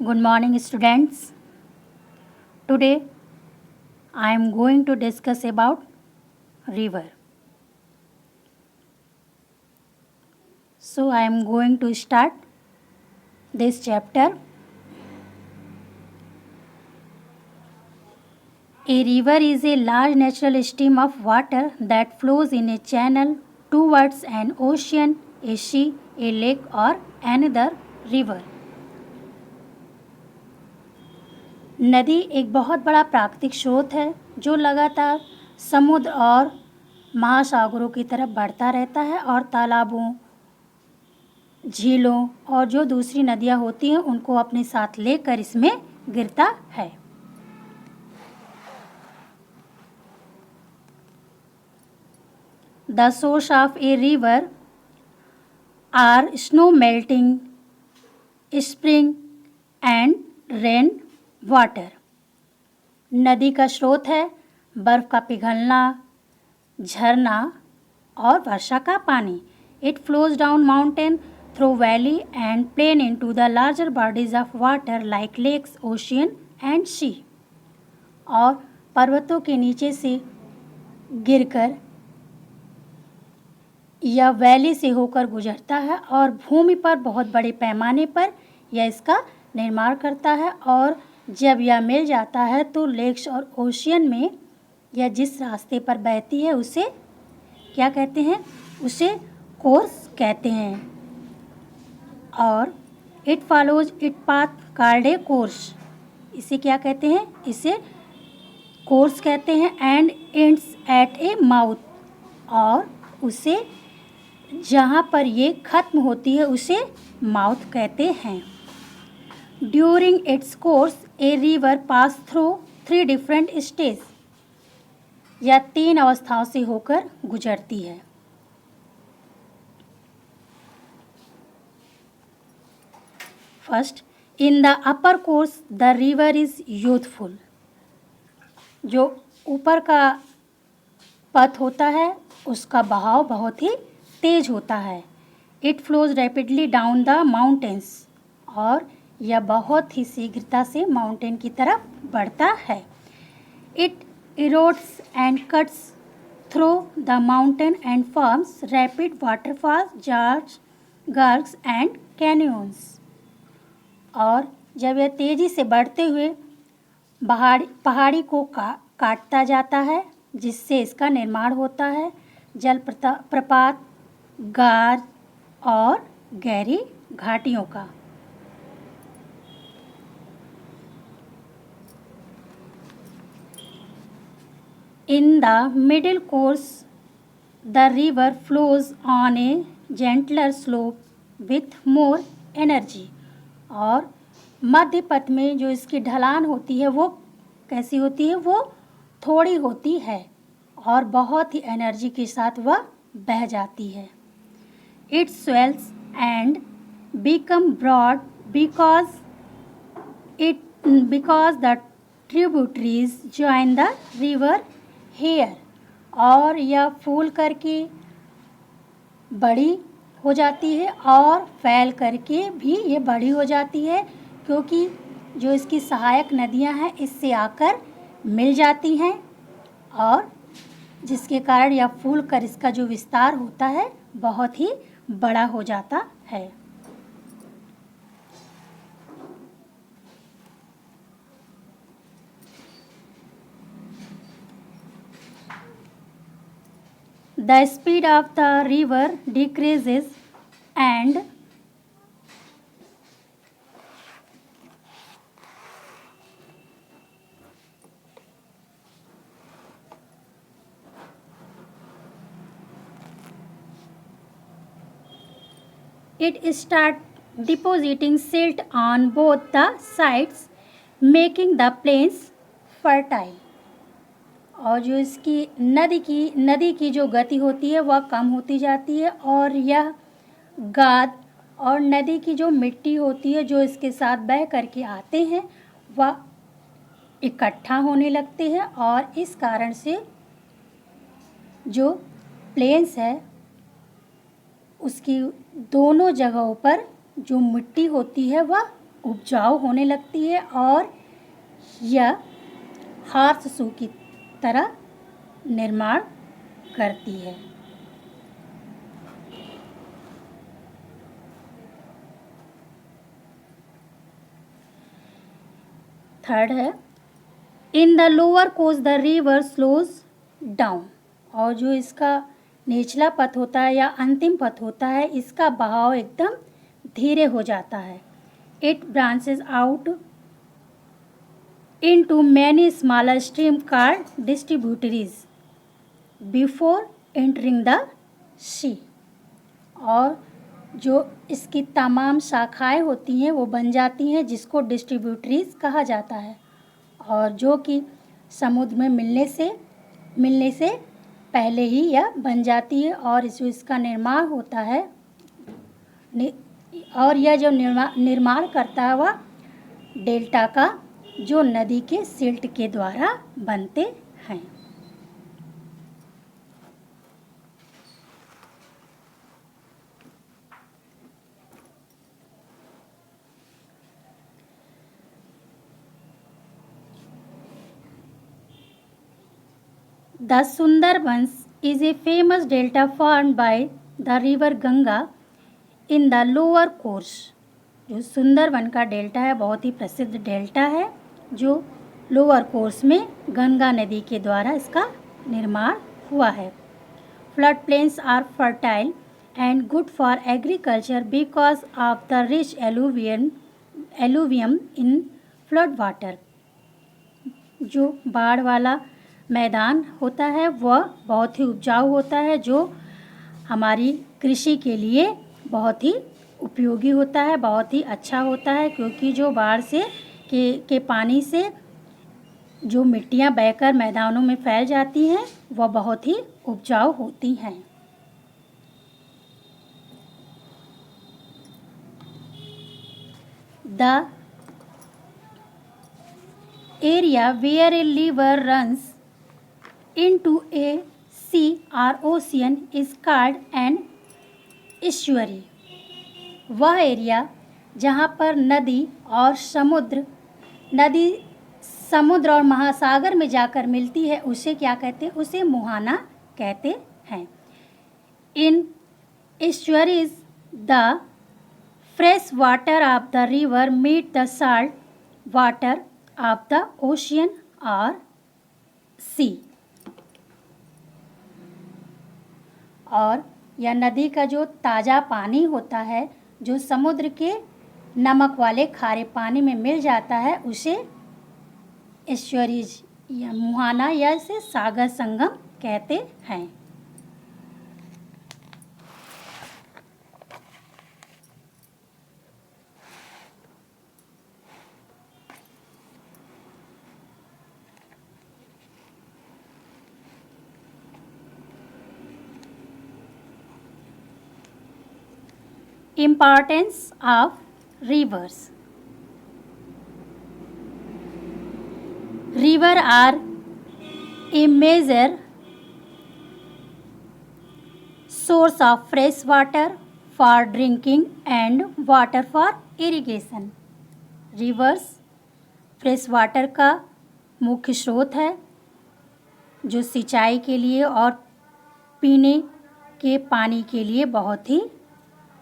Good morning, students. Today I am going to discuss about river. So I am going to start this chapter. A river is a large natural stream of water that flows in a channel towards an ocean, a sea, a lake or another river. नदी एक बहुत बड़ा प्राकृतिक स्रोत है जो लगातार समुद्र और महासागरों की तरफ बढ़ता रहता है और तालाबों, झीलों और जो दूसरी नदियाँ होती हैं उनको अपने साथ लेकर इसमें गिरता है। The source of a river are snow melting, spring and rain water. नदी का स्रोत है बर्फ का पिघलना, झरना और वर्षा का पानी। It flows down mountain through valley and plain into the larger bodies of water like lakes, ocean and sea. और पर्वतों के नीचे से गिरकर यह वैली से होकर गुजरता है और भूमि पर बहुत बड़े पैमाने पर यह इसका निर्माण करता है और जब यह मिल जाता है तो लेक्स और ओशियन में यह जिस रास्ते पर बहती है उसे क्या कहते हैं? उसे कोर्स कहते हैं। और it follows it path called a course. इसे क्या कहते हैं? इसे कोर्स कहते हैं। And ends at A mouth, और उसे जहाँ पर ये ख़त्म होती है उसे माउथ कहते हैं। During its course a river pass through 3 different stage. यह 3 अवस्थाओं से होकर गुजरती है। First, in the upper course the river is youthful. जो ऊपर का पथ होता है उसका बहाव बहुत ही तेज होता है। It flows rapidly down the mountains, और यह बहुत ही शीघ्रता से माउंटेन की तरफ बढ़ता है। It erodes and cuts through the mountain and forms rapid waterfalls, girls and canyons. और जब यह तेज़ी से बढ़ते हुए पहाड़ी को काटता जाता है जिससे इसका निर्माण होता है जल प्रपात, गार और गहरी घाटियों का। In the middle course, the river flows on a gentler slope with more energy. और मध्य पथ में जो इसकी ढलान होती है वो कैसी होती है? वो थोड़ी होती है और बहुत ही एनर्जी के साथ वह बह जाती है। It swells and become broad because the tributaries join the river here. और यह फूल करके बड़ी हो जाती है और फैल करके भी ये बड़ी हो जाती है क्योंकि जो इसकी सहायक नदियां हैं इससे आकर मिल जाती हैं और जिसके कारण यह फूल कर इसका जो विस्तार होता है बहुत ही बड़ा हो जाता है। The speed of the river decreases and it starts depositing silt on both the sides, making the plains fertile. और जो इसकी नदी की जो गति होती है वह कम होती जाती है और यह गाद और नदी की जो मिट्टी होती है जो इसके साथ बह करके आते हैं वह इकट्ठा होने लगते हैं और इस कारण से जो प्लेन्स है उसकी दोनों जगहों पर जो मिट्टी होती है वह उपजाऊ होने लगती है और यह हॉर्स शू की तरह निर्माण करती है। थर्ड है, in the lower course the river slows down. और जो इसका निचला पथ होता है या अंतिम पथ होता है, इसका बहाव एकदम धीरे हो जाता है। It branches out into many smaller stream called distributaries before entering the sea. और जो इसकी तमाम शाखाएं होती हैं वो बन जाती हैं, जिसको डिस्ट्रीब्यूटरीज कहा जाता है, और जो कि समुद्र में मिलने से पहले ही यह बन जाती है। और इसका निर्माण होता है और यह जो निर्माण करता है वह डेल्टा का, जो नदी के सिल्ट के द्वारा बनते हैं। The Sundarbans is a famous delta formed by the river Ganga in the lower course। जो सुंदरबन का डेल्टा है बहुत ही प्रसिद्ध डेल्टा है, जो लोअर कोर्स में गंगा नदी के द्वारा इसका निर्माण हुआ है। Flood plains are fertile and good for agriculture because of the rich alluvium in flood water. जो बाढ़ वाला मैदान होता है वह बहुत ही उपजाऊ होता है, जो हमारी कृषि के लिए बहुत ही उपयोगी होता है, बहुत ही अच्छा होता है, क्योंकि जो बाढ़ से के पानी से जो मिट्टियाँ बहकर मैदानों में फैल जाती हैं वह बहुत ही उपजाऊ होती हैं। The area where a river runs into a sea or ocean is called an estuary। वह एरिया जहाँ पर नदी समुद्र और महासागर में जाकर मिलती है उसे क्या कहते हैं? उसे मुहाना कहते हैं। इन estuaries the fresh water of the river meet the salt water of the ocean or sea। और यह नदी का जो ताज़ा पानी होता है जो समुद्र के नमक वाले खारे पानी में मिल जाता है उसे एस्चुअरीज या मुहाना या इसे सागर संगम कहते हैं। Importance of rivers। Rivers are a major source of fresh water for drinking and water for irrigation। Rivers fresh water का मुख्य स्रोत है जो सिंचाई के लिए और पीने के पानी के लिए बहुत ही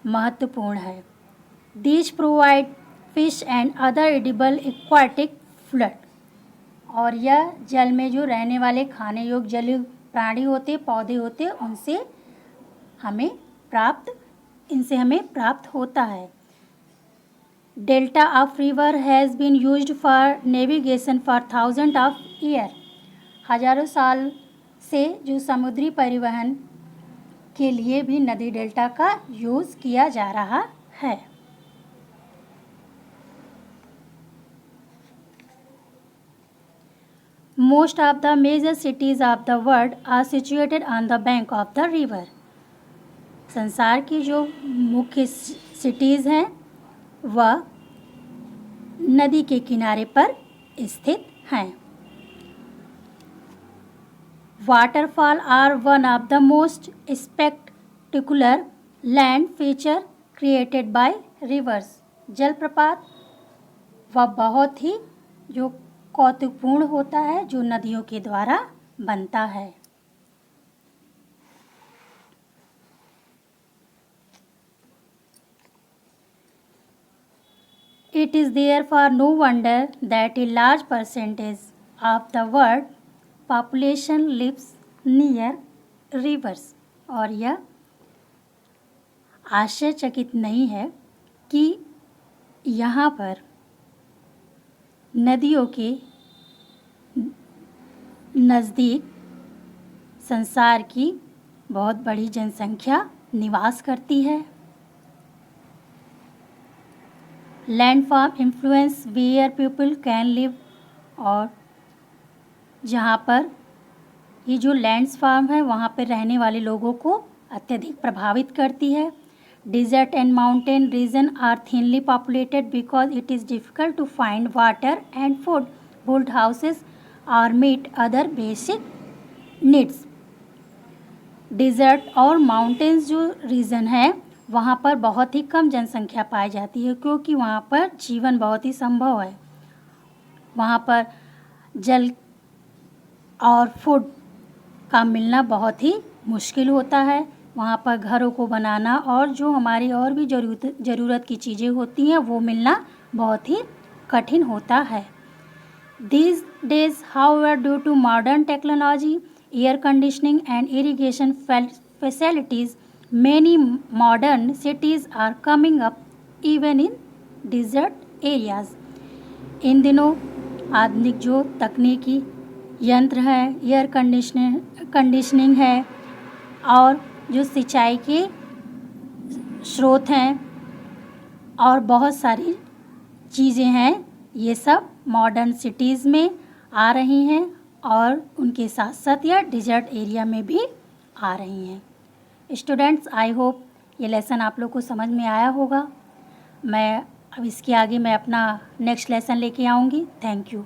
महत्वपूर्ण है। These provide fish and other edible aquatic flood। और यह जल में जो रहने वाले खाने योग्य जलीय प्राणी होते, पौधे होते, इनसे हमें प्राप्त होता है। Delta of river has been used for navigation for thousand of year. हजारों साल से जो समुद्री परिवहन के लिए भी नदी डेल्टा का यूज़ किया जा रहा है। Most of the major cities of the world are situated on the bank of the river। संसार की जो मुख्य सिटीज़ हैं वह नदी के किनारे पर स्थित हैं। Waterfall are one of the most spectacular land feature created by rivers। जलप्रपात वह बहुत ही जो कौतुकपूर्ण होता है, जो नदियों के द्वारा बनता है। It is therefore no wonder that a large percentage of the world population lives near rivers। और यह आश्चर्यचकित नहीं है कि यहाँ पर नदियों के नज़दीक संसार की बहुत बड़ी जनसंख्या निवास करती है। Landform influence where people can live. और जहाँ पर ये जो लैंड्स फार्म है वहाँ पर रहने वाले लोगों को अत्यधिक प्रभावित करती है। Desert and mountain region are thinly populated because it is difficult to find water and food. Wood houses are meet other basic needs. Desert और माउंटेन्स जो रीजन है वहाँ पर बहुत ही कम जनसंख्या पाई जाती है, क्योंकि वहाँ पर जीवन बहुत ही संभव है। वहाँ पर जल और फूड का मिलना बहुत ही मुश्किल होता है। वहाँ पर घरों को बनाना और जो हमारी और भी ज़रूरत की चीज़ें होती हैं वो मिलना बहुत ही कठिन होता है। These days, however, due to modern technology, air conditioning and irrigation facilities, many modern cities are coming up even in desert areas। इन दिनों आधुनिक जो तकनीकी यंत्र हैं, एयर कंडीशनिंग है और जो सिंचाई के स्रोत हैं और बहुत सारी चीज़ें हैं, ये सब मॉडर्न सिटीज़ में आ रही हैं और उनके साथ साथ यह डिजर्ट एरिया में भी आ रही हैं। स्टूडेंट्स, आई होप ये लेसन आप लोग को समझ में आया होगा। मैं अब इसके आगे मैं अपना नेक्स्ट लेसन लेके आऊँगी। Thank you.